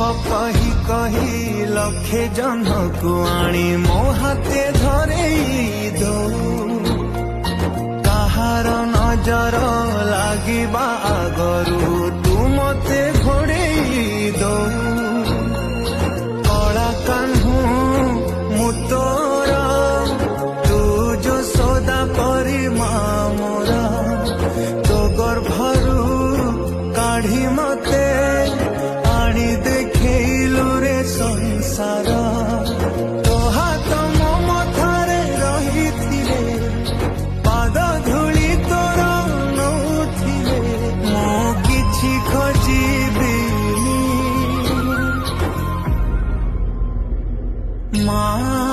कही कही लक्षे जन को आनी मो हाथे धरेई दो कहार नजर लागिबा आगरू तू मते घोड़ेई दो कला कान्हू मु तोरा तू जो सौदा परी मोरा तो गर्भरू काढ़ी मते आनी देखलु रे संसार तो हाथ मो मथारे रही पाद धूली तोर नौथिले मो किछि खोजिबिनी माँ।